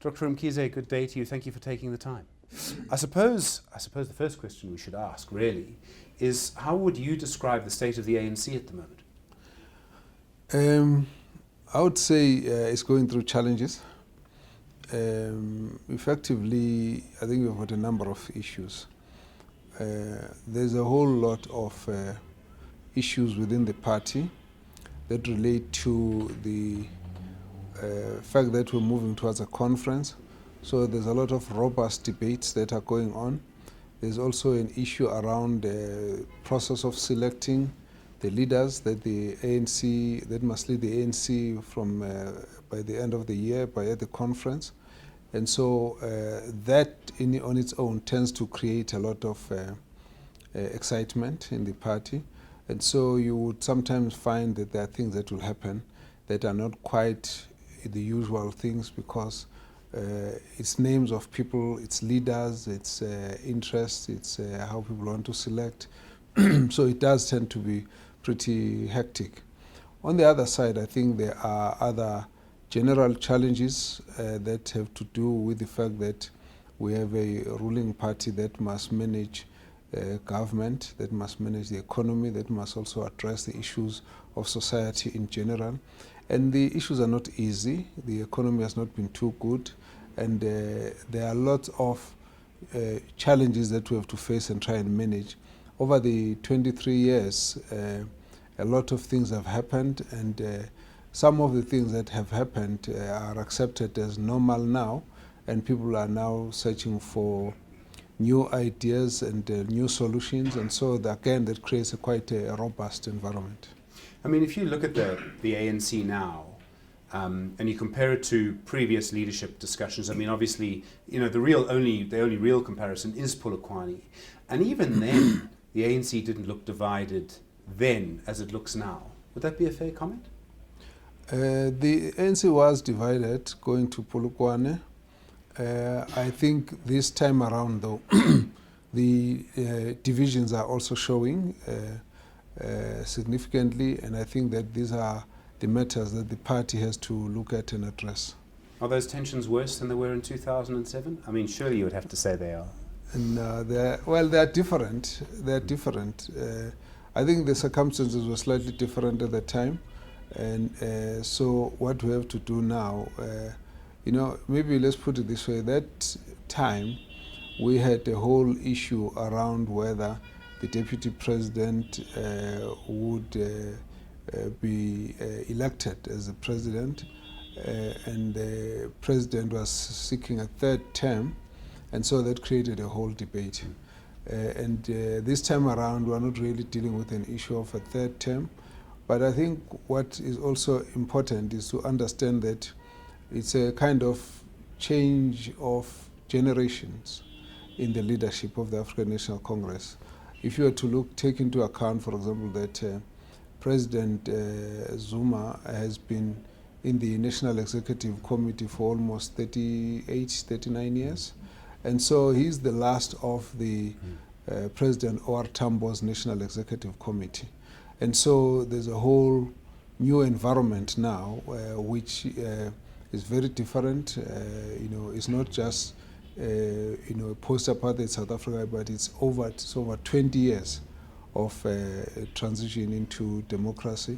Dr. Mkhize, good day to you. Thank you for taking the time. I suppose the first question we should ask, really, is how would you describe the state of the ANC at the moment? I would say it's going through challenges. Effectively, I think we've got a number of issues. There's a whole lot of issues within the party that relate to the fact that we're moving towards a conference. So there's a lot of robust debates that are going on. There's also an issue around the process of selecting the leaders that the ANC, that must lead the ANC from by the end of the year, at the conference. And so that on its own tends to create a lot of excitement in the party. And so you would sometimes find that there are things that will happen that are not quite the usual things, because it's names of people, it's leaders, it's interests, it's how people want to select. So it does tend to be pretty hectic. On the other side, I think there are other general challenges that have to do with the fact that we have a ruling party that must manage government, that must manage the economy, that must also address the issues of society in general. And the issues are not easy. The economy has not been too good. And there are lots of challenges that we have to face and try and manage. Over the 23 years, a lot of things have happened, and some of the things that have happened are accepted as normal now, and people are now searching for new ideas and new solutions, and so again that creates quite a robust environment. I mean, if you look at the ANC now, and you compare it to previous leadership discussions, I mean, obviously, you know, the only real comparison is Polokwane, and even then, the ANC didn't look divided then as it looks now. Would that be a fair comment? The ANC was divided going to Polokwane. I think this time around, though, the divisions are also showing significantly, and I think that these are the matters that the party has to look at and address. Are those tensions worse than they were in 2007? I mean, surely you would have to say they are. And they're different. They're different. I think the circumstances were slightly different at the time, and so what we have to do now, you know, maybe let's put it this way: that time we had a whole issue around whether the deputy president would be elected as the president, and the president was seeking a third term, and so that created a whole debate. And this time around, we're not really dealing with an issue of a third term, but I think what is also important is to understand that it's a kind of change of generations in the leadership of the African National Congress. If you were to take into account, for example, that President Zuma has been in the National Executive Committee for almost 39 years. And so he's the last of the President O.R. Tambo's National Executive Committee. And so there's a whole new environment now, which is very different. You know, it's not just you know, post-apartheid South Africa, but it's over 20 years of transition into democracy.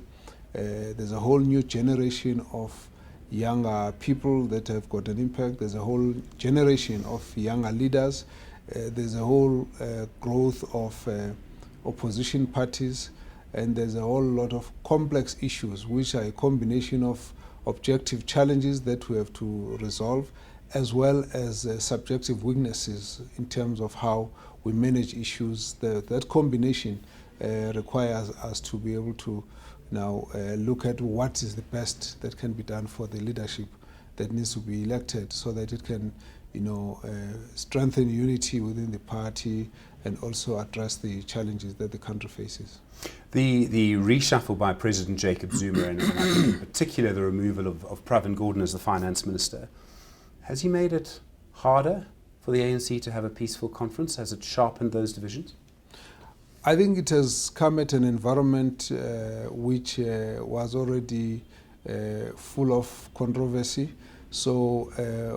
There's a whole new generation of younger people that have got an impact. There's a whole generation of younger leaders. There's a whole growth of opposition parties, and there's a whole lot of complex issues which are a combination of objective challenges that we have to resolve, as well as subjective weaknesses in terms of how we manage issues. That combination requires us to be able to now look at what is the best that can be done for the leadership that needs to be elected, so that it can, you know, strengthen unity within the party and also address the challenges that the country faces. The reshuffle by President Jacob Zuma, and I think in particular the removal of Pravin Gordhan as the finance minister, has he made it harder for the ANC to have a peaceful conference? Has it sharpened those divisions? I think it has come at an environment which was already full of controversy. So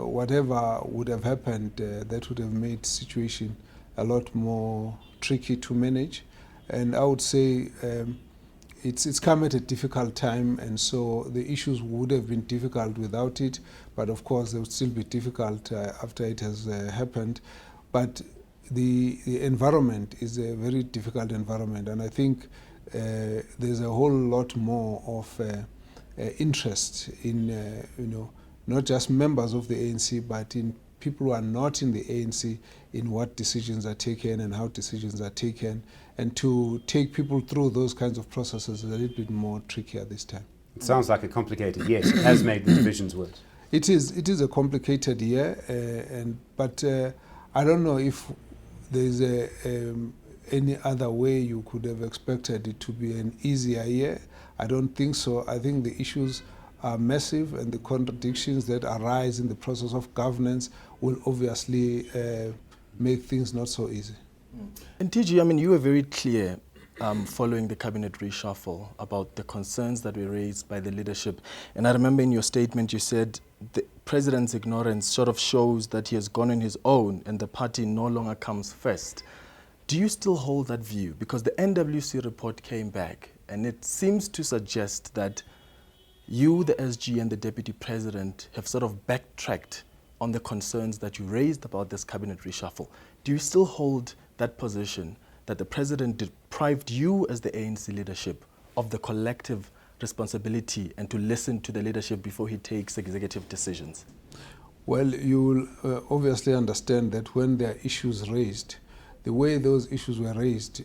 whatever would have happened, that would have made the situation a lot more tricky to manage. And I would say it's come at a difficult time, and so the issues would have been difficult without it, but of course they would still be difficult after it has happened. But the environment is a very difficult environment, and I think there's a whole lot more of interest in not just members of the ANC, but in people who are not in the ANC, in what decisions are taken and how decisions are taken, and to take people through those kinds of processes is a little bit more trickier this time. It sounds like a complicated yes. It has made the divisions worse. It is a complicated year, but I don't know if there's any other way you could have expected it to be an easier year. I don't think so. I think the issues are massive, and the contradictions that arise in the process of governance will obviously make things not so easy. And TG, I mean, you were very clear following the cabinet reshuffle about the concerns that were raised by the leadership. And I remember in your statement you said the president's ignorance sort of shows that he has gone on his own and the party no longer comes first. Do you still hold that view? Because the NWC report came back and it seems to suggest that you, the SG, and the deputy president have sort of backtracked on the concerns that you raised about this cabinet reshuffle. Do you still hold that position that the president deprived you as the ANC leadership of the collective responsibility and to listen to the leadership before he takes executive decisions? Well, you will obviously understand that when there are issues raised, the way those issues were raised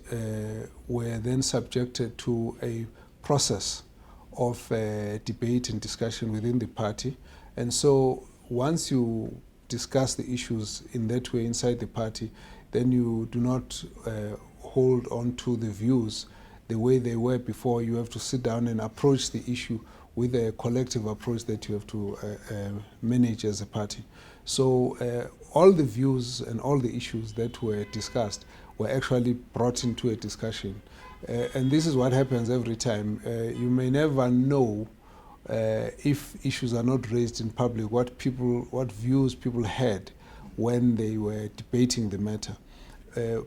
were then subjected to a process of debate and discussion within the party. And so once you discuss the issues in that way inside the party, then you do not hold on to the views the way they were before. You have to sit down and approach the issue with a collective approach that you have to manage as a party. So all the views and all the issues that were discussed were actually brought into a discussion. And this is what happens every time. You may never know if issues are not raised in public, what views people had when they were debating the matter.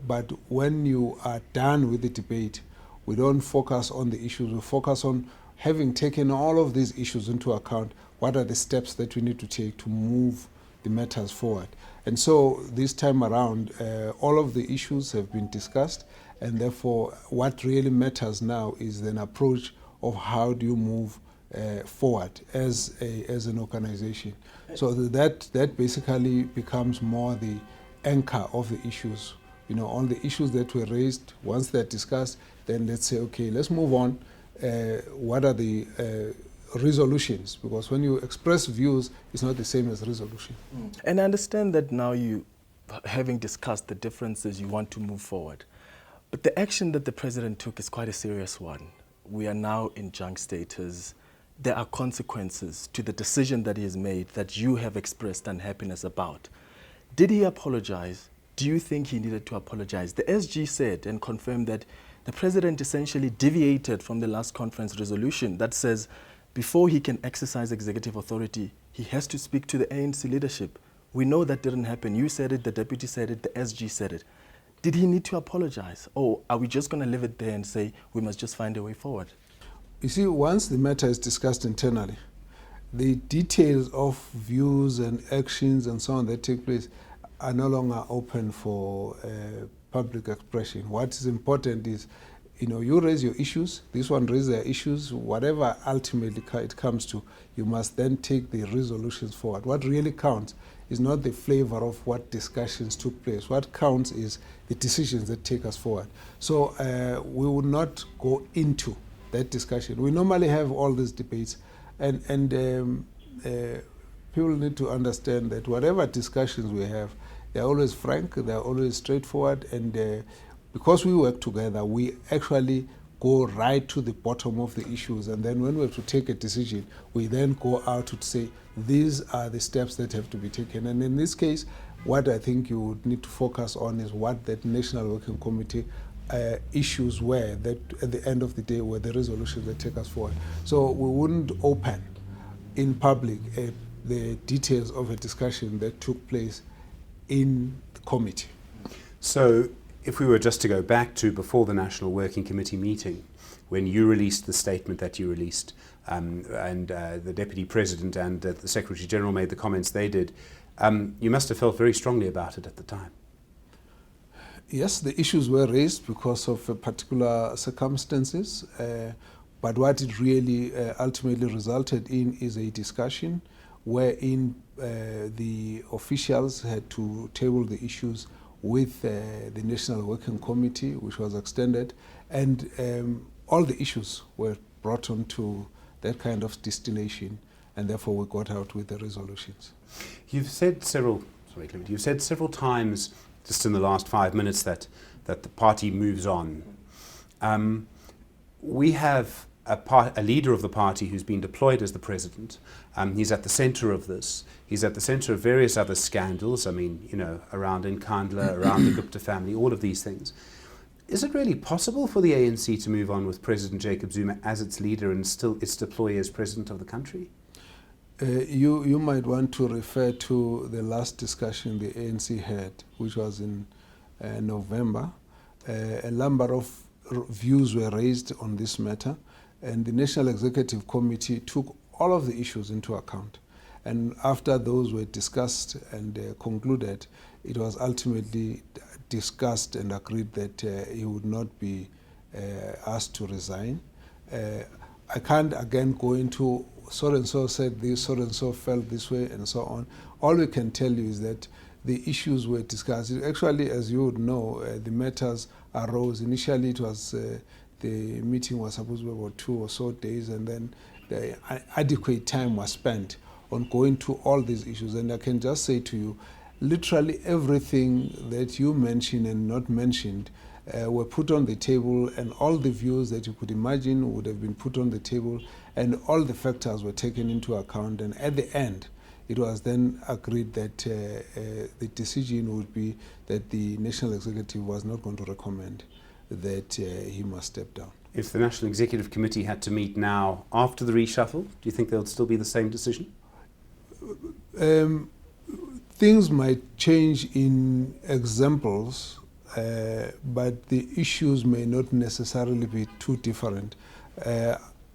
But when you are done with the debate, we don't focus on the issues. We focus on having taken all of these issues into account. What are the steps that we need to take to move the matters forward? And so this time around, all of the issues have been discussed, and therefore what really matters now is an approach of how do you move forward as an organization. So that basically becomes more the anchor of the issues. You know, all the issues that were raised, once they're discussed, then let's say, okay, let's move on. What are the resolutions? Because when you express views, it's not the same as resolution. And I understand that now you, having discussed the differences, you want to move forward. But the action that the president took is quite a serious one. We are now in junk status. There are consequences to the decision that he has made that you have expressed unhappiness about. Did he apologize? Do you think he needed to apologize? The SG said and confirmed that the president essentially deviated from the last conference resolution that says before he can exercise executive authority, he has to speak to the ANC leadership. We know that didn't happen. You said it, the deputy said it, the SG said it. Did he need to apologize? Or are we just going to leave it there and say we must just find a way forward? You see, once the matter is discussed internally, the details of views and actions and so on that take place are no longer open for public expression. What is important is, you raise your issues, this one raises their issues, whatever ultimately it comes to, you must then take the resolutions forward. What really counts is not the flavor of what discussions took place. What counts is the decisions that take us forward. So we will not go into that discussion. We normally have all these debates, and people need to understand that whatever discussions we have, they're always frank, they're always straightforward, and because we work together, we actually go right to the bottom of the issues, and then when we have to take a decision, we then go out to say, these are the steps that have to be taken. And in this case, what I think you would need to focus on is what that National Working Committee issues were that at the end of the day were the resolutions that take us forward. So we wouldn't open in public a the details of a discussion that took place in the committee. So if we were just to go back to before the National Working Committee meeting, when you released the statement that you released, and the Deputy President and the Secretary General made the comments they did, you must have felt very strongly about it at the time. Yes, the issues were raised because of particular circumstances, but what it really ultimately resulted in is a discussion wherein the officials had to table the issues with the National Working Committee, which was extended, and all the issues were brought on to that kind of destination, and therefore we got out with the resolutions. You've said several times just in the last 5 minutes that the party moves on. We have a leader of the party who's been deployed as the president. He's at the centre of this. He's at the centre of various other scandals. I mean, around Nkandla, around the Gupta family, all of these things. Is it really possible for the ANC to move on with President Jacob Zuma as its leader and still its deployee as president of the country? You might want to refer to the last discussion the ANC had, which was in November. A number of views were raised on this matter, and the National Executive Committee took all of the issues into account. And after those were discussed and concluded, it was ultimately discussed and agreed that he would not be asked to resign. I can't again go into so-and-so said this, so-and-so felt this way, and so on. All we can tell you is that the issues were discussed. Actually, as you would know, the matters arose. Initially, it was the meeting was supposed to be about 2 or so days, and then the adequate time was spent on going to all these issues. And I can just say to you, literally everything that you mentioned and not mentioned were put on the table, and all the views that you could imagine would have been put on the table, and all the factors were taken into account. And at the end, it was then agreed that the decision would be that the National Executive was not going to recommend that he must step down. If the National Executive Committee had to meet now after the reshuffle, do you think there would still be the same decision? Things might change in examples, but the issues may not necessarily be too different.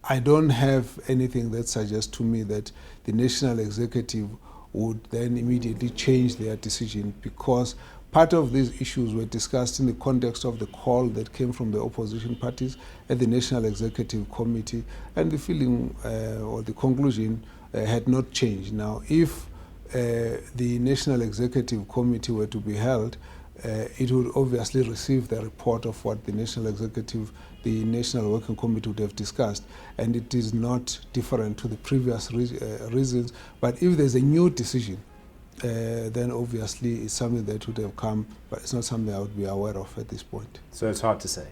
I don't have anything that suggests to me that the National Executive would then immediately change their decision, because part of these issues were discussed in the context of the call that came from the opposition parties at the National Executive Committee, and the feeling or the conclusion had not changed. Now, if the National Executive Committee were to be held, it would obviously receive the report of what the National Working Committee would have discussed, and it is not different to the previous reasons. But if there's a new decision, then obviously it's something that would have come, but it's not something I would be aware of at this point. So it's hard to say?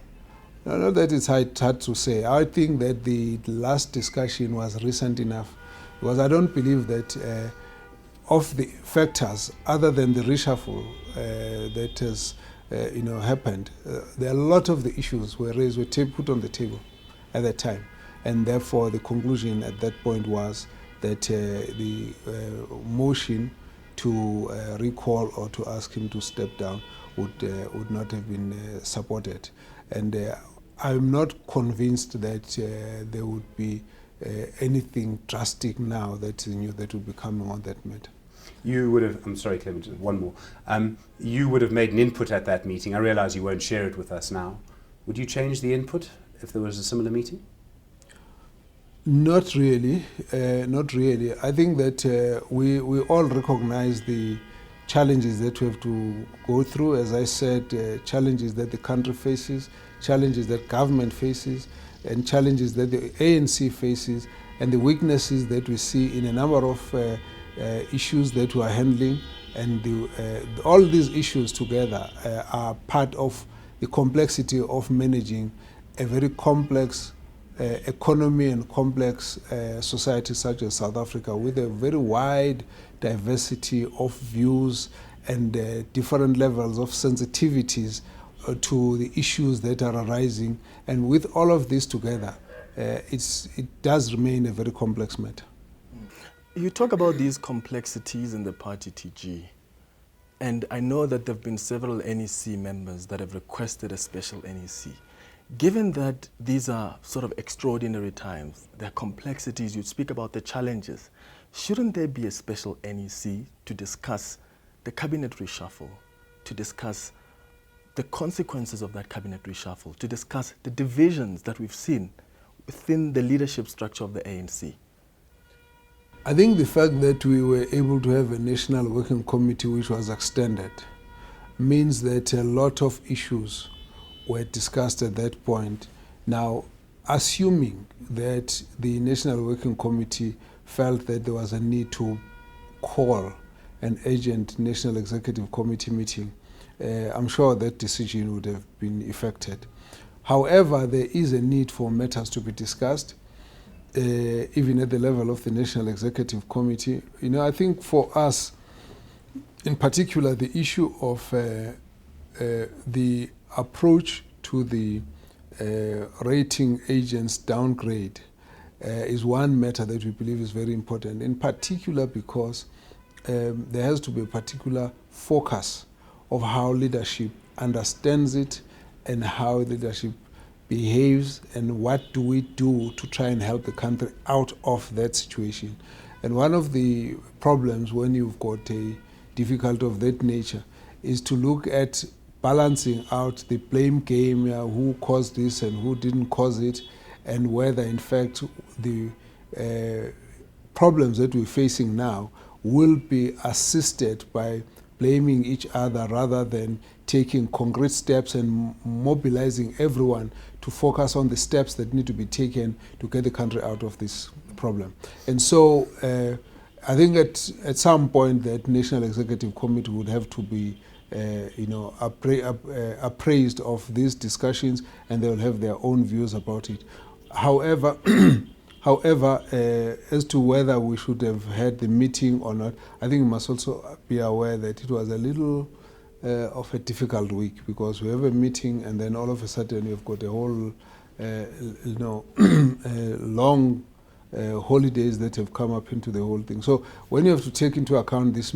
No, not that it's hard to say. I think that the last discussion was recent enough, because I don't believe that of the factors other than the reshuffle that has happened, there are a lot of the issues were raised, were put on the table at that time, and therefore the conclusion at that point was that the motion to recall or to ask him to step down would not have been supported. And I'm not convinced that there would be anything drastic now that is new that would be coming on that matter. You would have, I'm sorry, Clement, one more. You would have made an input at that meeting. I realise you won't share it with us now. Would you change the input if there was a similar meeting? Not really, not really. I think that we all recognize the challenges that we have to go through. As I said, challenges that the country faces, challenges that government faces, and challenges that the ANC faces, and the weaknesses that we see in a number of issues that we are handling. And all these issues together are part of the complexity of managing a very complex economy and complex society such as South Africa, with a very wide diversity of views and different levels of sensitivities to the issues that are arising. And with all of this together, it does remain a very complex matter. You talk about these complexities in the party, TG, and I know that there have been several NEC members that have requested a special NEC. Given that these are sort of extraordinary times, there are complexities, you speak about the challenges, shouldn't there be a special NEC to discuss the cabinet reshuffle, to discuss the consequences of that cabinet reshuffle, to discuss the divisions that we've seen within the leadership structure of the ANC? I think the fact that we were able to have a national working committee which was extended means that a lot of issues were discussed at that point. Now, assuming that the national working committee felt that there was a need to call an urgent national executive committee meeting, I'm sure that decision would have been effected. However, there is a need for matters to be discussed, even at the level of the National Executive Committee. You know, I think for us, in particular, the issue of the approach to the rating agents downgrade is one matter that we believe is very important, in particular because there has to be a particular focus of how leadership understands it and how leadership behaves and what do we do to try and help the country out of that situation. And one of the problems when you've got a difficulty of that nature is to look at balancing out the blame game, who caused this and who didn't cause it, and whether in fact the problems that we're facing now will be assisted by blaming each other rather than taking concrete steps and mobilizing everyone to focus on the steps that need to be taken to get the country out of this problem. And so I think at some point that National Executive Committee would have to be appraised of these discussions, and they will have their own views about it. However, as to whether we should have had the meeting or not, I think we must also be aware that it was a little of a difficult week, because we have a meeting and then all of a sudden you've got a whole long holidays that have come up into the whole thing. So when you have to take into account this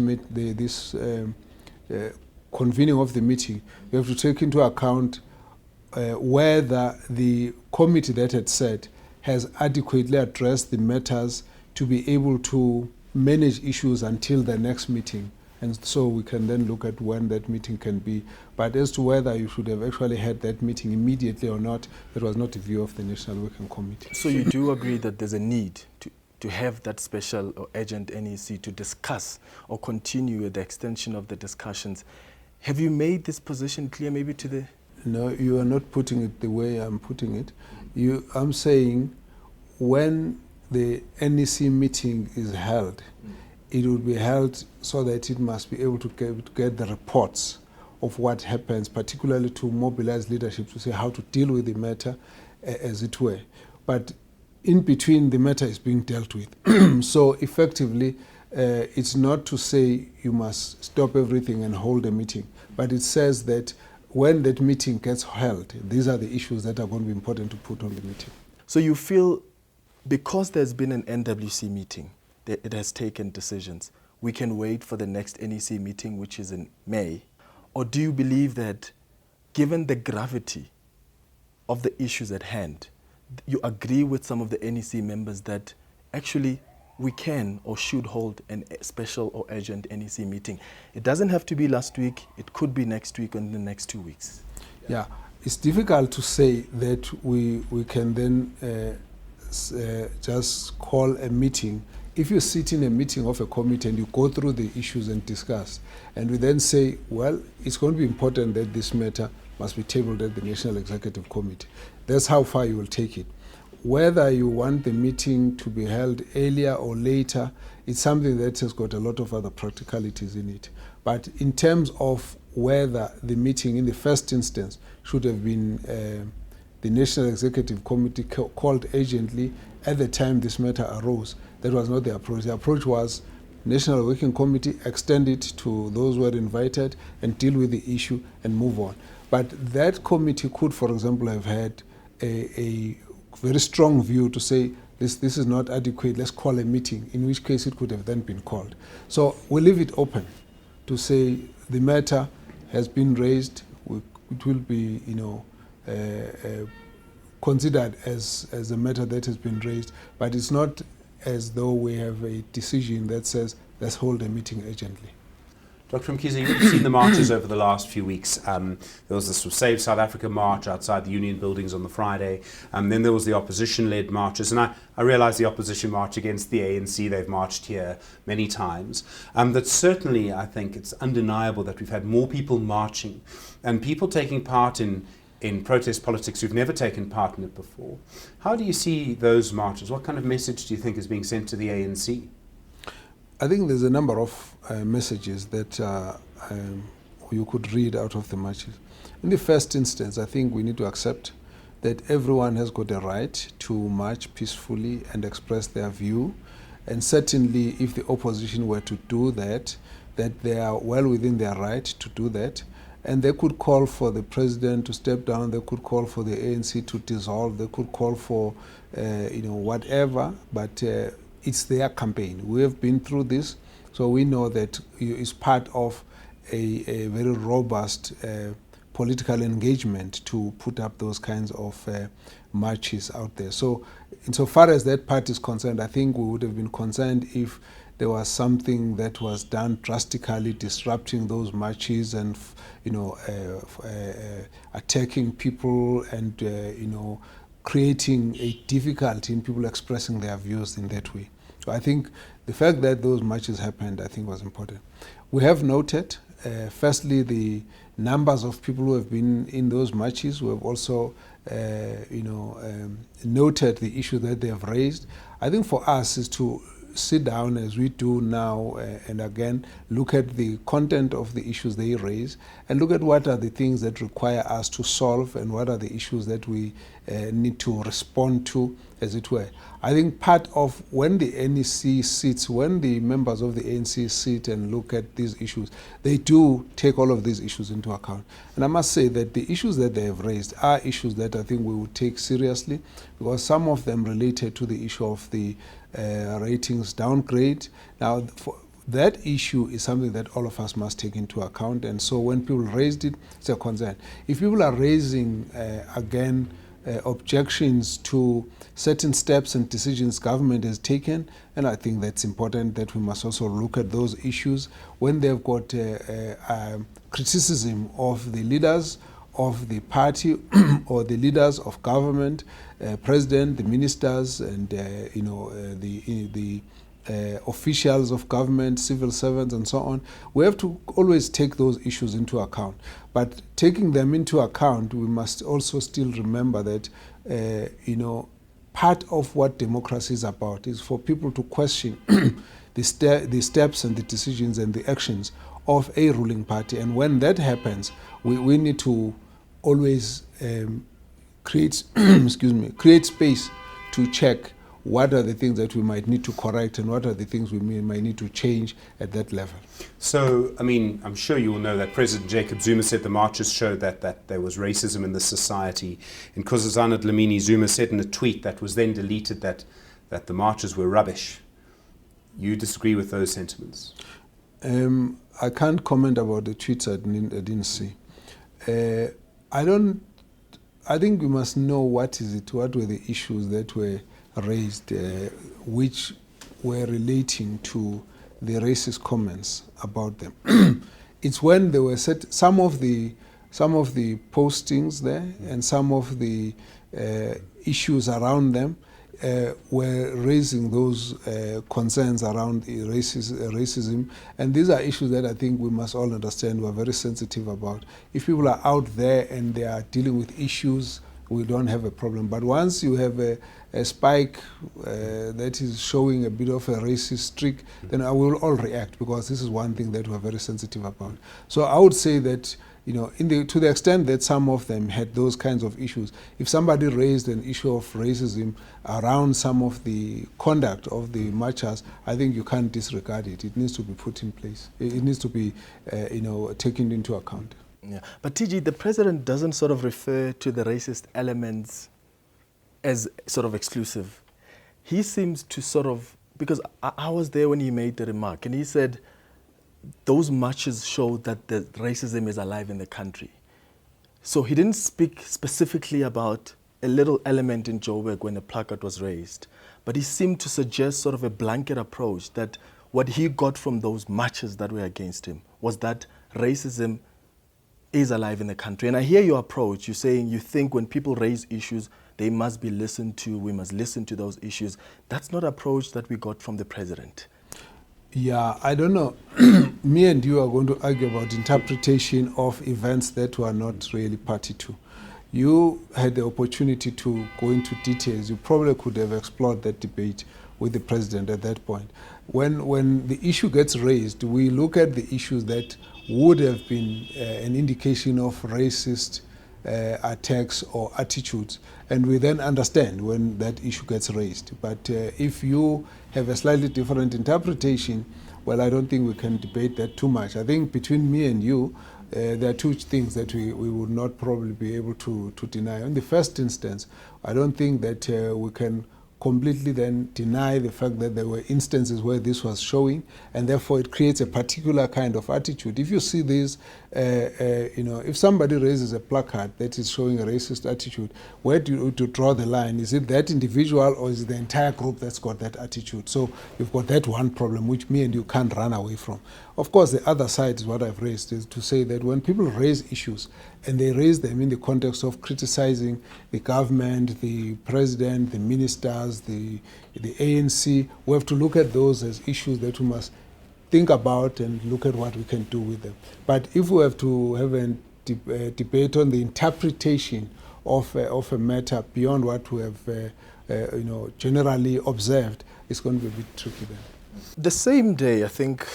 convening of the meeting, you have to take into account whether the committee that had said has adequately addressed the matters to be able to manage issues until the next meeting. And so we can then look at when that meeting can be. But as to whether you should have actually had that meeting immediately or not, that was not the view of the National Working Committee. So you do agree that there's a need to have that special or urgent NEC to discuss or continue with the extension of the discussions. Have you made this position clear maybe to the... No, you are not putting it the way I'm putting it. I'm saying when the NEC meeting is held, it will be held so that it must be able to get the reports of what happens, particularly to mobilize leadership to say how to deal with the matter, as it were. But in between, the matter is being dealt with. So effectively, it's not to say you must stop everything and hold a meeting, but it says that when that meeting gets held, these are the issues that are going to be important to put on the meeting. So you feel because there's been an NWC meeting, it has taken decisions, we can wait for the next NEC meeting, which is in May? Or do you believe that given the gravity of the issues at hand, you agree with some of the NEC members that actually we can or should hold a special or urgent NEC meeting? It doesn't have to be last week, it could be next week or in the next 2 weeks. Yeah, it's difficult to say that we can then just call a meeting. If you sit in a meeting of a committee and you go through the issues and discuss, and we then say, well, it's going to be important that this matter must be tabled at the National Executive Committee. That's how far you will take it. Whether you want the meeting to be held earlier or later, it's something that has got a lot of other practicalities in it. But in terms of whether the meeting in the first instance should have been the National Executive Committee called urgently at the time this matter arose, that was not the approach. The approach was National Working Committee, extend it to those who were invited and deal with the issue and move on. But that committee could, for example, have had a very strong view to say this is not adequate, let's call a meeting, in which case it could have then been called. So we leave it open to say the matter has been raised, it will be, considered as a matter that has been raised, but it's not as though we have a decision that says, let's hold a meeting urgently. Dr. Mkhize, you've seen the marches over the last few weeks. There was the sort of Save South Africa march outside the Union buildings on the Friday. Then there was the opposition-led marches. And I realise the opposition march against the ANC, they've marched here many times. That certainly, I think it's undeniable that we've had more people marching and people taking part in protest politics who've never taken part in it before. How do you see those marches? What kind of message do you think is being sent to the ANC? I think there's a number of messages that you could read out of the marches. In the first instance, I think we need to accept that everyone has got a right to march peacefully and express their view. And certainly, if the opposition were to do that they are well within their right to do that. And they could call for the president to step down, they could call for the ANC to dissolve, they could call for, whatever, but it's their campaign. We have been through this, so we know that it's part of a very robust political engagement to put up those kinds of marches out there. So insofar as that part is concerned, I think we would have been concerned if there was something that was done drastically disrupting those marches and attacking people and creating a difficulty in people expressing their views in that way. So I think the fact that those marches happened, I think, was important. We have noted, firstly, the numbers of people who have been in those marches. We have also, noted the issue that they have raised. I think for us is to sit down as we do now and again look at the content of the issues they raise and look at what are the things that require us to solve and what are the issues that we need to respond to, as it were. I think part of when the NEC sits, when the members of the ANC sit and look at these issues, they do take all of these issues into account. And I must say that the issues that they have raised are issues that I think we would take seriously, because some of them related to the issue of the ratings downgrade. Now, that issue is something that all of us must take into account, and so when people raised it, it's a concern. If people are raising, objections to certain steps and decisions government has taken, and I think that's important that we must also look at those issues when they've got criticism of the leaders of the party or the leaders of government, president, the ministers, and the officials of government, civil servants, and so on. We have to always take those issues into account. But taking them into account, we must also still remember that, part of what democracy is about is for people to question the steps and the decisions and the actions of a ruling party. And when that happens, we need to always create space to check what are the things that we might need to correct and what are the things we might need to change at that level. So, I mean, I'm sure you will know that President Jacob Zuma said the marches showed that there was racism in this society. And Nkosazana Dlamini Zuma said in a tweet that was then deleted that the marches were rubbish. You disagree with those sentiments? I can't comment about the tweets I didn't see. I think we must know what were the issues that were raised, which were relating to the racist comments about them. It's when there were some of the postings there and some of the issues around them were raising those concerns around racism, and these are issues that I think we must all understand we're very sensitive about. If people are out there and they are dealing with issues, we don't have a problem. But once you have a spike that is showing a bit of a racist streak, then I will all react, because this is one thing that we're very sensitive about. So I would say that, to the extent that some of them had those kinds of issues, if somebody raised an issue of racism around some of the conduct of the marchers, I think you can't disregard it. It needs to be put in place. It needs to be, taken into account. Yeah. But TG, the president doesn't sort of refer to the racist elements as sort of exclusive. he seems to sort of, because I was there when he made the remark, and he said those marches show that the racism is alive in the country. So he didn't speak specifically about a little element in Joburg when a placard was raised, but he seemed to suggest sort of a blanket approach that what he got from those marches that were against him was that racism is alive in the country. And I hear your approach. You're saying you think when people raise issues, they must be listened to. We must listen to those issues. That's not an approach that we got from the president. Yeah, I don't know. Me and you are going to argue about interpretation of events that were not really party to. You had the opportunity to go into details. You probably could have explored that debate with the president at that point. When the issue gets raised, we look at the issues that would have been an indication of racist attacks or attitudes, and we then understand when that issue gets raised. But if you have a slightly different interpretation, well, I don't think we can debate that too much. I think between me and you, there are two things that we would not probably be able to deny. In the first instance, I don't think that we can completely then deny the fact that there were instances where this was showing, and therefore it creates a particular kind of attitude. If you see this, if somebody raises a placard that is showing a racist attitude, where do you draw the line? Is it that individual or is it the entire group that's got that attitude? So you've got that one problem which me and you can't run away from. Of course, the other side is what I've raised, is to say that when people raise issues and they raise them in the context of criticizing the government, the president, the ministers, the ANC, we have to look at those as issues that we must think about and look at what we can do with them. But if we have to have a debate on the interpretation of a matter beyond what we have generally observed, it's going to be a bit tricky then. The same day, I think,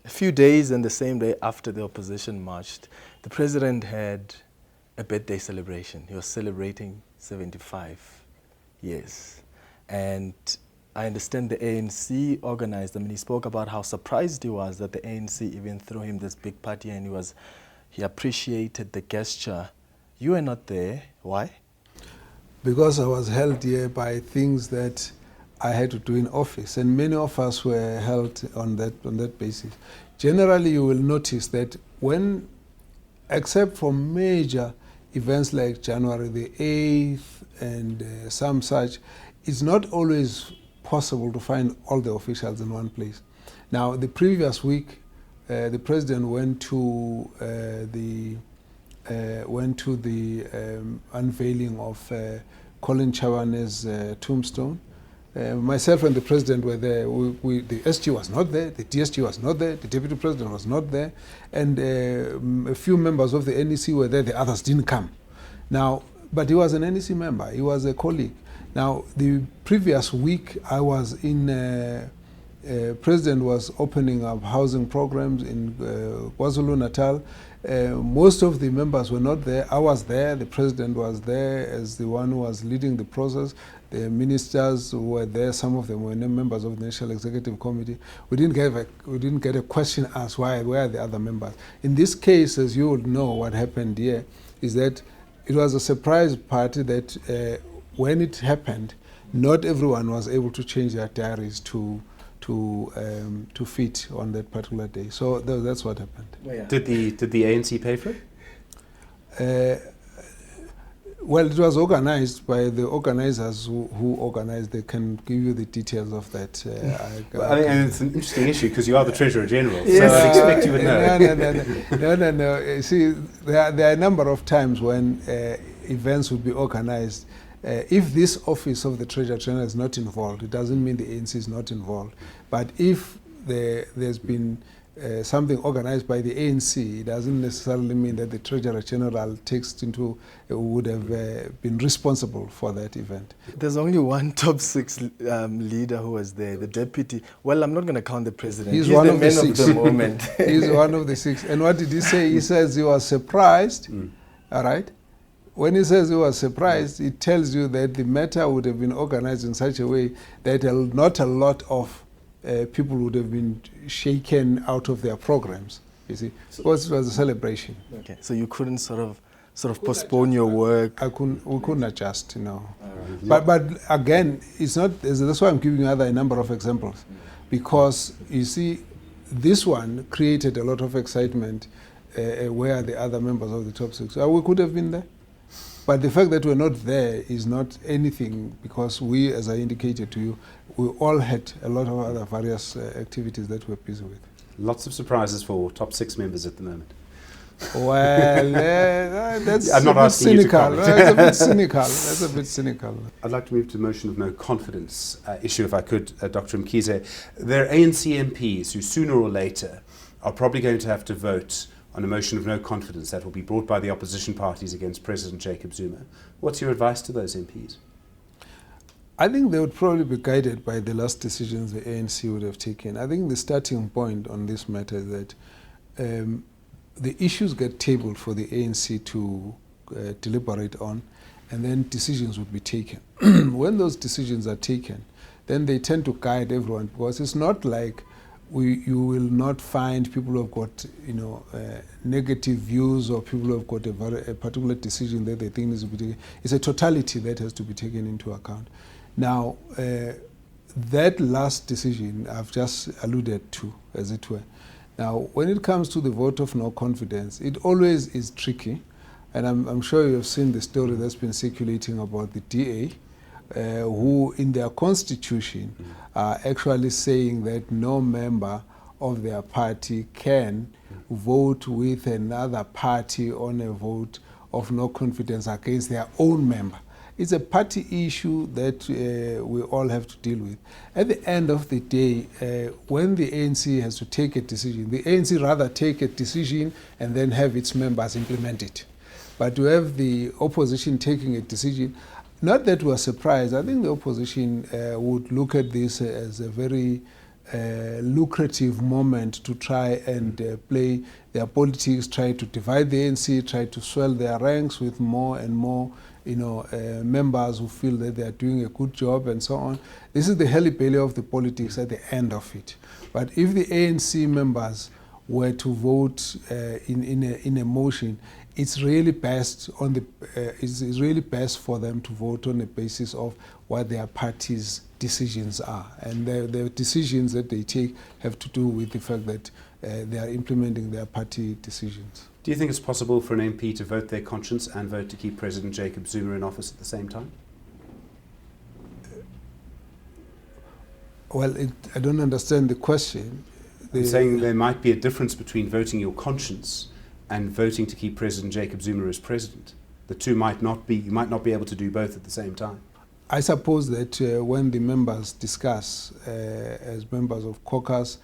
a few days and the same day after the opposition marched, the president had a birthday celebration. He was celebrating 75 years. And I understand the ANC organized them, and he spoke about how surprised he was that the ANC even threw him this big party, and he appreciated the gesture. You were not there. Why? Because I was held here by things that I had to do in office, and many of us were held on that basis. Generally, you will notice that when, except for major events like January the 8th and some such, it's not always possible to find all the officials in one place. Now, the previous week, the president went to the unveiling of Colin Chabane's tombstone. Myself and the president were there. The SG was not there, the DSG was not there, the deputy president was not there, and a few members of the NEC were there, the others didn't come. Now, but he was an NEC member, he was a colleague. Now, the previous week, I was in, President was opening up housing programs in KwaZulu-Natal. Most of the members were not there. I was there. The president was there as the one who was leading the process. The ministers were there. Some of them were members of the National Executive Committee. We didn't get a question asked, where are the other members? In this case, as you would know, what happened here is that it was a surprise party that when it happened, not everyone was able to change their diaries to fit on that particular day. So that's what happened. Yeah. Did the ANC pay for it? Well, it was organized by the organizers who organized. They can give you the details of that. And it's an interesting issue because you are the Treasurer General, yes. So I'd expect you would know. No. See, there are a number of times when events would be organized. If this office of the Treasurer General is not involved, it doesn't mean the ANC is not involved. But if there's been something organized by the ANC, it doesn't necessarily mean that the Treasurer General would have been responsible for that event. There's only one top 6 leader who was there, the deputy. Well, I'm not going to count the president. He's one the of the 6. Of the moment. He's one of the 6. And what did he say? He says he was surprised. All right. When he says he was surprised, it tells you that the matter would have been organized in such a way that not a lot of people would have been shaken out of their programs. You see, so it was a celebration. Okay, so you couldn't sort of sort of postpone your work? We couldn't adjust, you know. But again, it's not. That's why I'm giving you a number of examples, because you see, this one created a lot of excitement. Where are the other members of the top six? We could have been there, but the fact that we're not there is not anything, because we, as I indicated to you, we all had a lot of other various activities that we're busy with. Lots of surprises for top six members at the moment. Well, that's I'm not a bit asking you to cynical. comment. That's a bit cynical. That's a bit cynical. I'd like to move to the motion of no confidence issue, if I could, Dr. Mkhize. There are ANC MPs who sooner or later are probably going to have to vote on a motion of no confidence that will be brought by the opposition parties against President Jacob Zuma. What's your advice to those MPs? I think they would probably be guided by the last decisions the ANC would have taken. I think the starting point on this matter is that the issues get tabled for the ANC to deliberate on, and then decisions would be taken. When those decisions are taken, then they tend to guide everyone, because it's not like you will not find people who have got negative views, or people who have got a particular decision that they think needs to be taken. It's a totality that has to be taken into account. Now, that last decision I've just alluded to, as it were. Now, when it comes to the vote of no confidence, it always is tricky, and I'm sure you have seen the story that's been circulating about the DA, who in their constitution are actually saying that no member of their party can vote with another party on a vote of no confidence against their own member. It's a party issue that we all have to deal with. At the end of the day, when the ANC has to take a decision, the ANC rather take a decision and then have its members implement it. But to have the opposition taking a decision, not that we're surprised. I think the opposition would look at this as a very lucrative moment to try and play their politics, try to divide the ANC, try to swell their ranks with more and more members who feel that they are doing a good job and so on. This is the belly of the politics at the end of it. But if the ANC members were to vote in a motion, it's really best it's really best for them to vote on the basis of what their party's decisions are, and the decisions that they take have to do with the fact that they are implementing their party decisions. Do you think it's possible for an MP to vote their conscience and vote to keep President Jacob Zuma in office at the same time? Well, I don't understand the question. I'm saying there might be a difference between voting your conscience and voting to keep President Jacob Zuma as president. The two might not be, you might not be able to do both at the same time. I suppose that when the members discuss as members of caucus,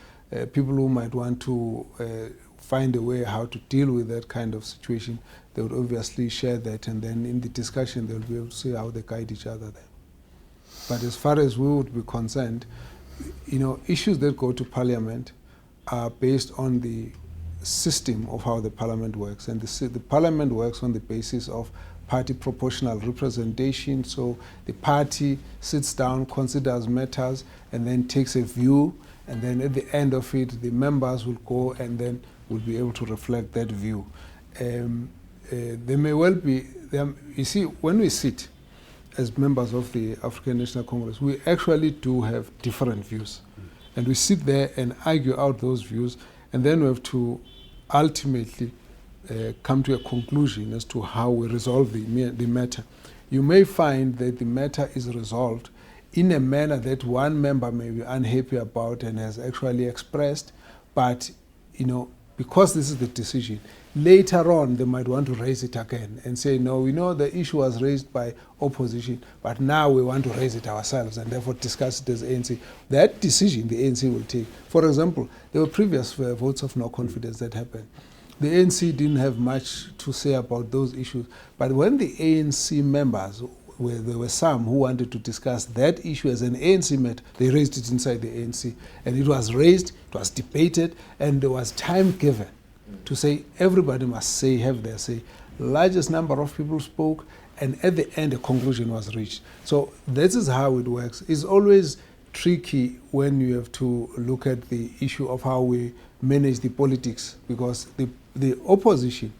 people who might want to find a way how to deal with that kind of situation, they would obviously share that, and then in the discussion they'll be able to see how they guide each other there. But as far as we would be concerned, issues that go to Parliament are based on the system of how the Parliament works, and the Parliament works on the basis of party proportional representation. So the party sits down, considers matters, and then takes a view, and then at the end of it, the members will go and then will be able to reflect that view. There may well be, you see, when we sit as members of the African National Congress, we actually do have different views. And we sit there and argue out those views, and then we have to ultimately come to a conclusion as to how we resolve the matter. You may find that the matter is resolved in a manner that one member may be unhappy about and has actually expressed, but because this is the decision, later on they might want to raise it again and say, no, we know the issue was raised by opposition, but now we want to raise it ourselves and therefore discuss it as ANC. That decision the ANC will take. For example, there were previous votes of no confidence that happened. The ANC didn't have much to say about those issues, but when the ANC members, there were some who wanted to discuss that issue as an ANC matter, they raised it inside the ANC. And it was raised, it was debated, and there was time given to say everybody must have their say. Largest number of people spoke, and at the end a conclusion was reached. So this is how it works. It's always tricky when you have to look at the issue of how we manage the politics, because the opposition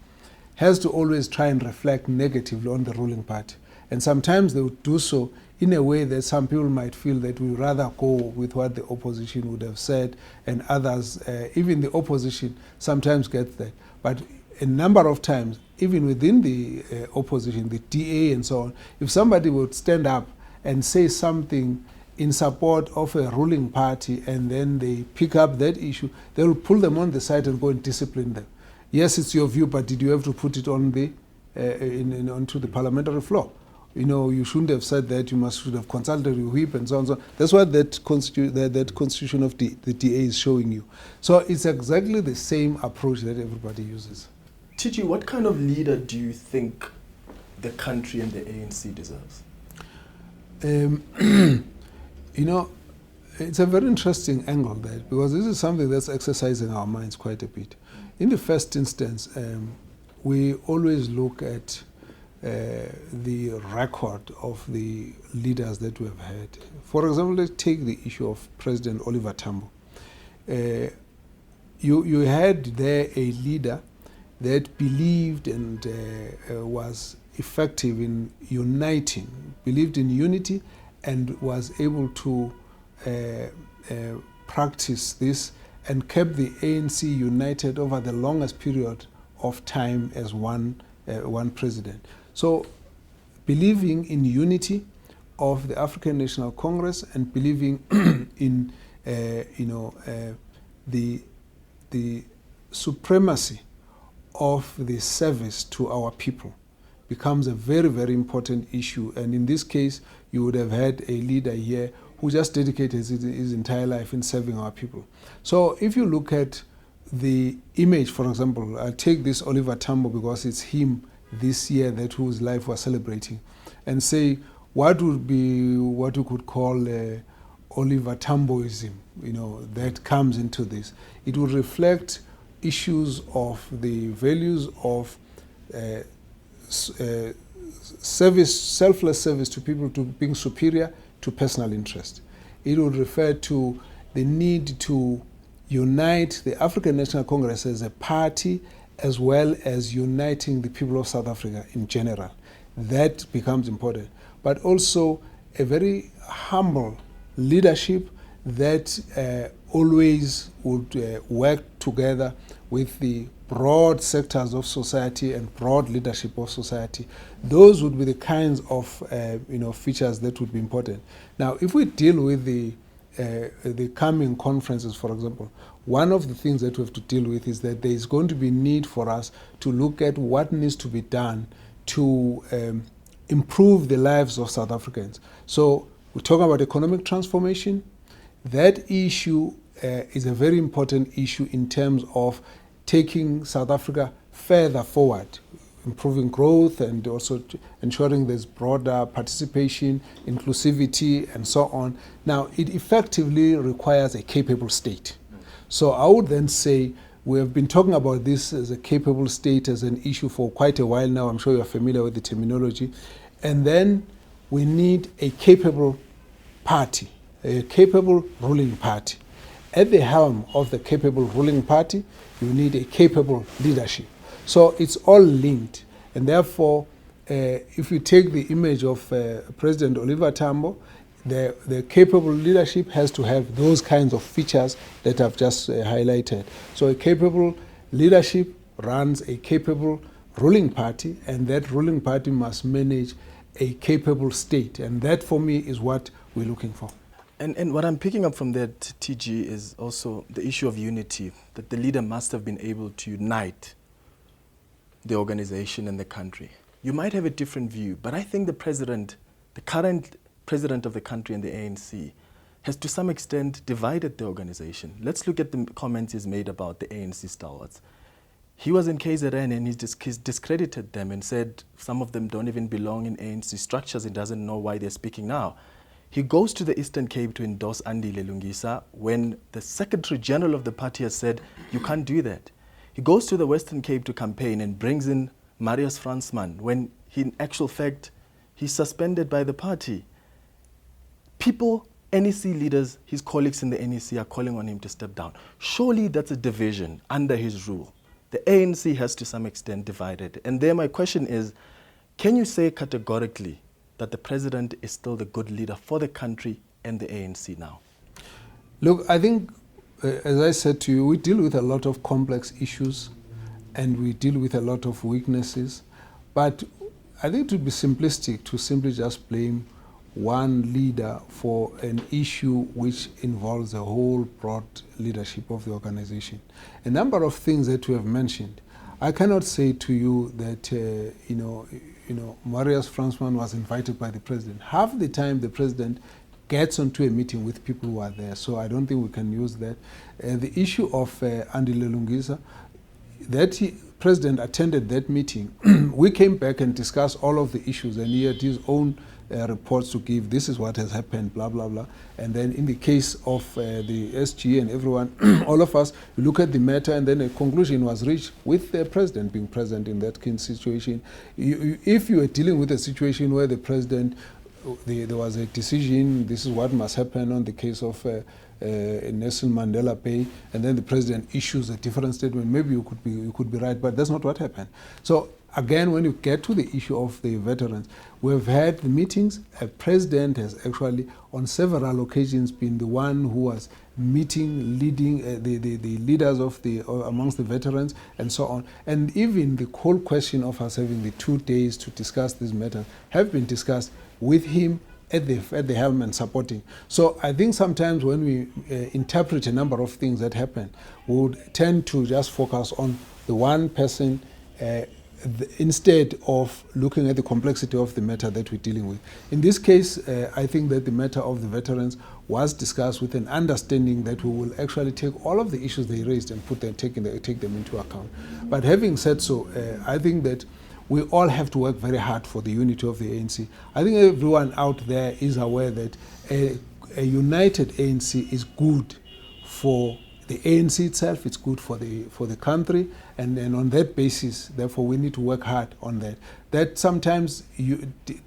has to always try and reflect negatively on the ruling party. And sometimes they would do so in a way that some people might feel that we rather go with what the opposition would have said, and others, even the opposition, sometimes get that. But a number of times, even within the opposition, the DA and so on, if somebody would stand up and say something in support of a ruling party and then they pick up that issue, they will pull them on the side and go and discipline them. Yes, it's your view, but did you have to put it on the onto the parliamentary floor? You know, you shouldn't have said that. Should have consulted your whip and so on. So that's what that constitution of the DA is showing you. So it's exactly the same approach that everybody uses. TG, what kind of leader do you think the country and the ANC deserves? You know, it's a very interesting angle there, because this is something that's exercising our minds quite a bit. In the first instance, we always look at the record of the leaders that we have had. For example, let's take the issue of President Oliver Tambo. You had there a leader that believed and was effective in uniting, believed in unity, and was able to practice this and kept the ANC united over the longest period of time as one president. So believing in unity of the African National Congress and believing in the supremacy of the service to our people becomes a very, very important issue. And in this case, you would have had a leader here who just dedicated his entire life in serving our people. So if you look at the image, for example, I'll take this Oliver Tambo because it's him this year that whose life we're celebrating, and say what would be what you could call Oliver Tamboism, you know, that comes into this. It would reflect issues of the values of service, selfless service to people, to being superior to personal interest. It would refer to the need to unite the African National Congress as a party, as well as uniting the people of South Africa in general. That becomes important. But also a very humble leadership that always would work together with the broad sectors of society and broad leadership of society. Those would be the kinds of features that would be important. Now, if we deal with the coming conferences, for example, one of the things that we have to deal with is that there is going to be need for us to look at what needs to be done to improve the lives of South Africans. So we're talking about economic transformation. That issue is a very important issue in terms of taking South Africa further forward, improving growth and also ensuring there's broader participation, inclusivity, and so on. Now, it effectively requires a capable state. So I would then say we have been talking about this as a capable state as an issue for quite a while now. I'm sure you're familiar with the terminology. And then we need a capable party, a capable ruling party. At the helm of the capable ruling party, you need a capable leadership. So it's all linked. And therefore, if you take the image of President Oliver Tambo, the capable leadership has to have those kinds of features that I've just highlighted. So a capable leadership runs a capable ruling party, and that ruling party must manage a capable state. And that, for me, is what we're looking for. And what I'm picking up from that, TG, is also the issue of unity, that the leader must have been able to unite the organization and the country. You might have a different view, but I think the president, the current president of the country and the ANC, has to some extent divided the organization. Let's look at the comments he's made about the ANC stalwarts. He was in KZN and he's discredited them and said some of them don't even belong in ANC structures and doesn't know why they're speaking now. He goes to the Eastern Cape to endorse Andile Lungisa when the Secretary General of the party has said, you can't do that. He goes to the Western Cape to campaign and brings in Marius Fransman when he, in actual fact, he's suspended by the party. People, NEC leaders, his colleagues in the NEC are calling on him to step down. Surely that's a division under his rule. the ANC has to some extent divided. And there my question is, can you say categorically that the president is still the good leader for the country and the ANC now? Look, I think, as I said to you, we deal with a lot of complex issues and we deal with a lot of weaknesses. But I think it would be simplistic to simply just blame one leader for an issue which involves the whole broad leadership of the organization. A number of things that you have mentioned. I cannot say to you that Marius Fransman was invited by the president. Half the time the president gets onto a meeting with people who are there, so I don't think we can use that. The issue of Andy Lelungisa, president attended that meeting. We came back and discussed all of the issues, and he had his own reports to give. This is what has happened, blah, blah, blah. And then in the case of the SG and everyone, all of us look at the matter, and then a conclusion was reached with the president being present in that kind of situation. If you are dealing with a situation where the president, there was a decision, this is what must happen on the case of Nelson Mandela Bay, and then the president issues a different statement, maybe you could be right, but that's not what happened. So again, when you get to the issue of the veterans, we've had the meetings. A president has actually on several occasions been the one who was meeting, leading the leaders of amongst the veterans and so on. And even the whole question of us having the 2 days to discuss this matter have been discussed with him at the helm and supporting. So I think sometimes when we interpret a number of things that happen, we would tend to just focus on the one person instead of looking at the complexity of the matter that we're dealing with. In this case, I think that the matter of the veterans was discussed with an understanding that we will actually take all of the issues they raised and take them into account. But having said so, I think that we all have to work very hard for the unity of the ANC. I think everyone out there is aware that a united ANC is good for the ANC itself, it's good for the country, and on that basis, therefore, we need to work hard on that. That sometimes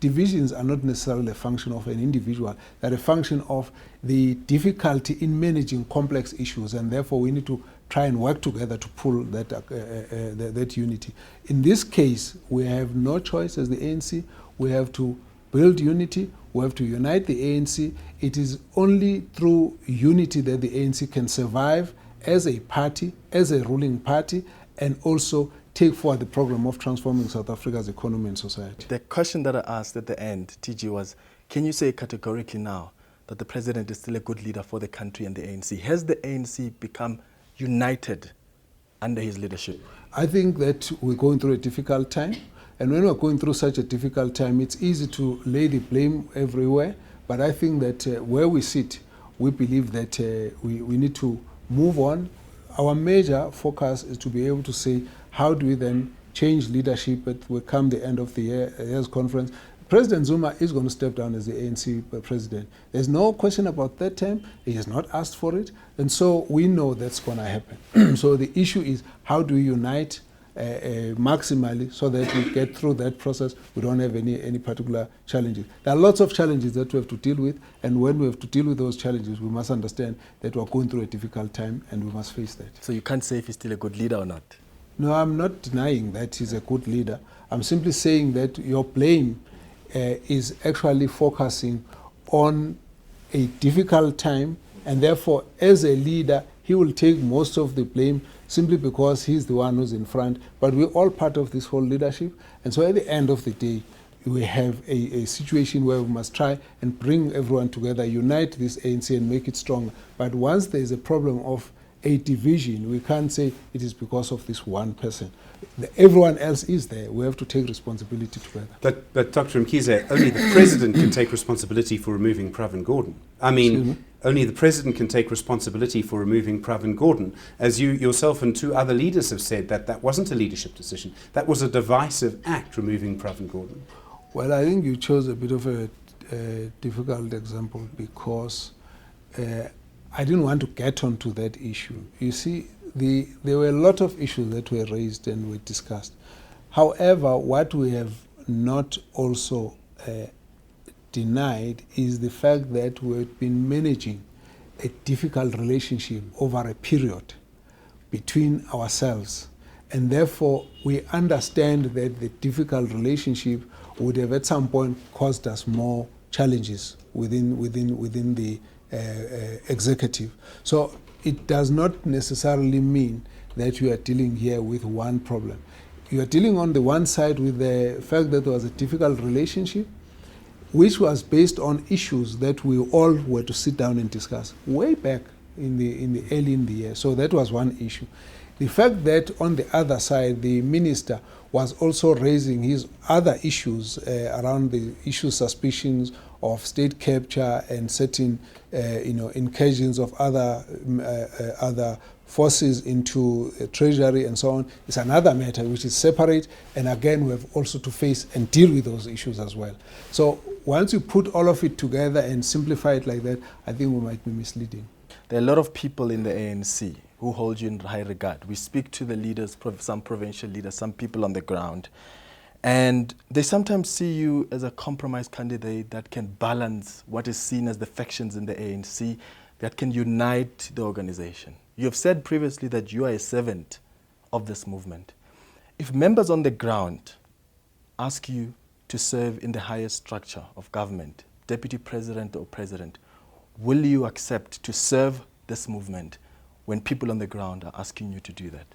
divisions are not necessarily a function of an individual, they're a function of the difficulty in managing complex issues, and therefore we need to try and work together to pull that unity. In this case, we have no choice as the ANC. We have to build unity. We have to unite the ANC. It is only through unity that the ANC can survive as a party, as a ruling party, and also take forward the program of transforming South Africa's economy and society. The question that I asked at the end, TG, was, can you say categorically now that the president is still a good leader for the country and the ANC? Has the ANC become united under his leadership? I think that we're going through a difficult time. And when we're going through such a difficult time, it's easy to lay the blame everywhere. But I think that where we sit, we believe that we need to move on. Our major focus is to be able to say, how do we then change leadership at will come the end of the year's conference? President Zuma is going to step down as the ANC president. There's no question about that time. He has not asked for it. And so we know that's going to happen. So the issue is, how do we unite maximally so that we get through that process? We don't have any particular challenges. There are lots of challenges that we have to deal with, and when we have to deal with those challenges, we must understand that we're going through a difficult time and we must face that. So you can't say if he's still a good leader or not? No, I'm not denying that he's a good leader. I'm simply saying that your blame is actually focusing on a difficult time, and therefore as a leader he will take most of the blame simply because he's the one who's in front. But we're all part of this whole leadership, and so at the end of the day we have a situation where we must try and bring everyone together, unite this ANC and make it stronger. But once there's a problem of a division, we can't say it is because of this one person. Everyone else is there. We have to take responsibility together. But Dr. Mkhize, only the president can take responsibility for removing Pravin Gordhan. I mean, only the president can take responsibility for removing Pravin Gordhan. As you yourself and two other leaders have said, that wasn't a leadership decision. That was a divisive act, removing Pravin Gordhan. Well, I think you chose a bit of a difficult example because I didn't want to get onto that issue. You see, there were a lot of issues that were raised and were discussed. However, what we have not also denied is the fact that we've been managing a difficult relationship over a period between ourselves. And therefore, we understand that the difficult relationship would have at some point caused us more challenges within the executive. So it does not necessarily mean that you are dealing here with one problem. You are dealing on the one side with the fact that there was a difficult relationship, which was based on issues that we all were to sit down and discuss way back in the early in the year. So that was one issue. The fact that on the other side, the minister was also raising his other issues around the suspicions of state capture and certain, incursions of other forces into treasury and so on, is another matter which is separate. And again, we have also to face and deal with those issues as well. So once you put all of it together and simplify it like that, I think we might be misleading. There are a lot of people in the ANC who hold you in high regard. We speak to the leaders, some provincial leaders, some people on the ground, and they sometimes see you as a compromise candidate that can balance what is seen as the factions in the ANC, that can unite the organization. You have said previously that you are a servant of this movement. If members on the ground ask you to serve in the highest structure of government, deputy president or president, will you accept to serve this movement when people on the ground are asking you to do that?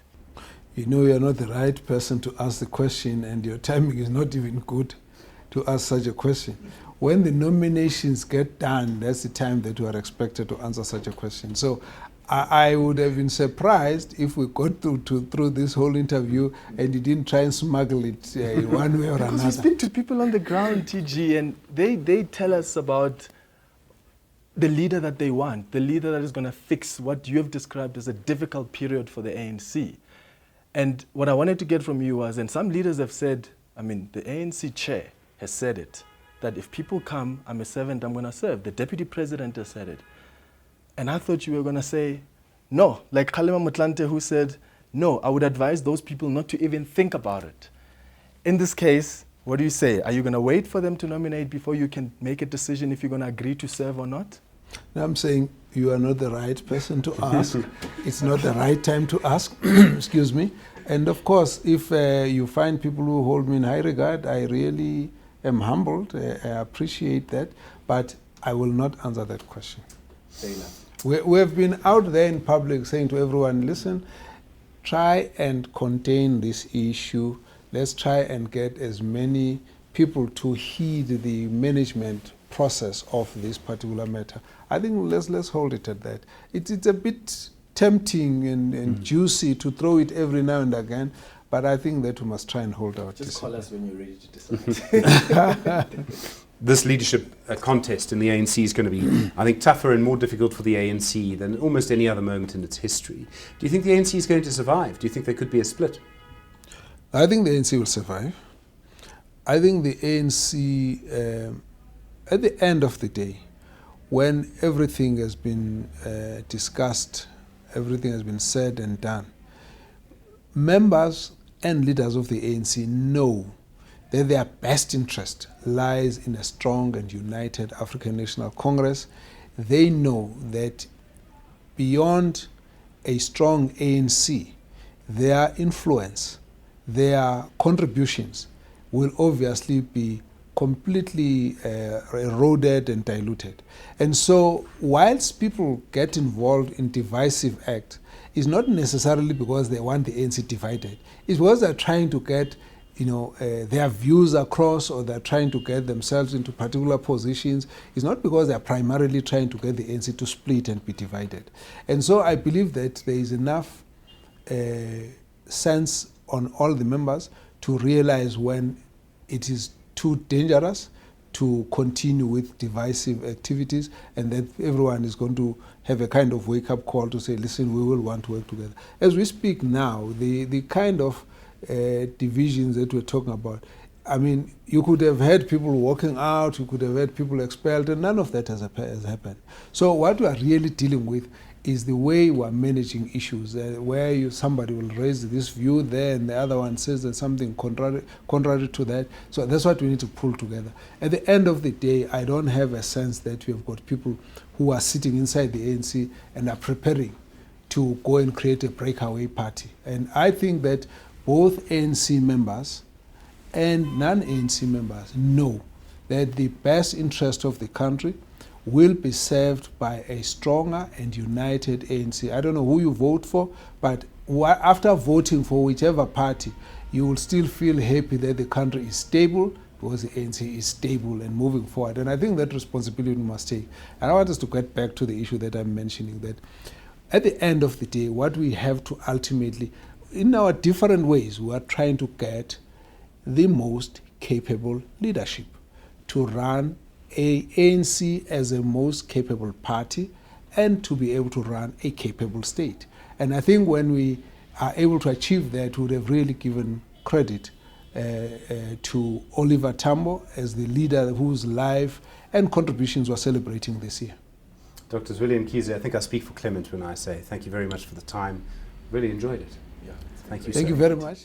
You know, you're not the right person to ask the question, and your timing is not even good to ask such a question. When the nominations get done, that's the time that you are expected to answer such a question. So I would have been surprised if we got through this whole interview and you didn't try and smuggle it in one way or another. We speak to people on the ground, TG, and they tell us about the leader that they want, the leader that is going to fix what you have described as a difficult period for the ANC. And what I wanted to get from you was, and some leaders have said, I mean, the ANC chair has said it, that if people come, I'm a servant, I'm going to serve. The deputy president has said it. And I thought you were going to say, no, like Clement Motlanthe, who said, no, I would advise those people not to even think about it. In this case, what do you say? Are you going to wait for them to nominate before you can make a decision if you're going to agree to serve or not? Now I'm saying you are not the right person to ask. It's not the right time to ask. Excuse me. And of course, if you find people who hold me in high regard, I really am humbled. I appreciate that. But I will not answer that question. We have been out there in public saying to everyone, listen, try and contain this issue. Let's try and get as many people to heed the management process of this particular matter. I think let's hold it at that. It's a bit tempting and juicy to throw it every now and again, but I think that we must try and hold our Just call us when you're ready to decide. This leadership contest in the ANC is going to be, I think, tougher and more difficult for the ANC than almost any other moment in its history. Do you think the ANC is going to survive? Do you think there could be a split? I think the ANC will survive. I think the ANC, at the end of the day, when everything has been discussed, everything has been said and done, members and leaders of the ANC know that their best interest lies in a strong and united African National Congress. They know that beyond a strong ANC, their influence, their contributions will obviously be completely eroded and diluted. And so whilst people get involved in divisive acts, it's not necessarily because they want the ANC divided. It's because they're trying to get their views across, or they're trying to get themselves into particular positions. It's not because they're primarily trying to get the ANC to split and be divided. And so I believe that there is enough sense on all the members to realize when it is too dangerous to continue with divisive activities, and that everyone is going to have a kind of wake-up call to say, listen, we will want to work together. As we speak now, the kind of divisions that we're talking about, I mean, you could have had people walking out, you could have had people expelled, and none of that has happened. So what we are really dealing with is the way we are managing issues, where somebody will raise this view there and the other one says there's something contrary to that. So that's what we need to pull together. At the end of the day, I don't have a sense that we have got people who are sitting inside the ANC and are preparing to go and create a breakaway party. And I think that both ANC members and non-ANC members know that the best interest of the country will be served by a stronger and united ANC. I don't know who you vote for, but after voting for whichever party, you will still feel happy that the country is stable because the ANC is stable and moving forward. And I think that responsibility we must take. And I want us to get back to the issue that I'm mentioning, that at the end of the day, what we have to ultimately, in our different ways, we are trying to get the most capable leadership to run a ANC as a most capable party and to be able to run a capable state. And I think when we are able to achieve that, we would have really given credit to Oliver Tambo as the leader whose life and contributions we're celebrating this year. Dr. Zweli Mkhize, I think I speak for Clement when I say thank you very much for the time. Really enjoyed it. Yeah. Thank you. Thank you very much.